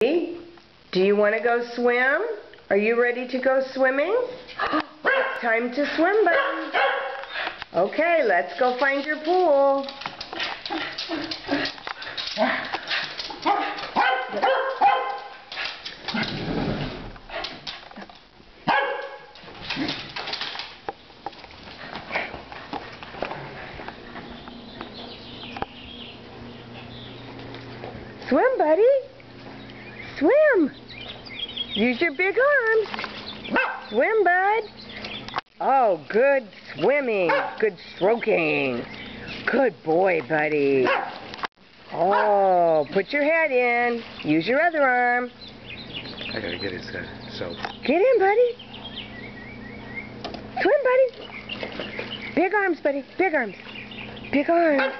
Do you want to go swim? Are you ready to go swimming? It's time to swim, buddy. Okay, let's go find your pool. Swim, buddy. Swim. Use your big arms. Swim, bud. Oh, good swimming. Good stroking. Good boy, buddy. Oh, put your head in. Use your other arm. I gotta get his soap. Get in, buddy. Swim, buddy. Big arms, buddy. Big arms. Big arms.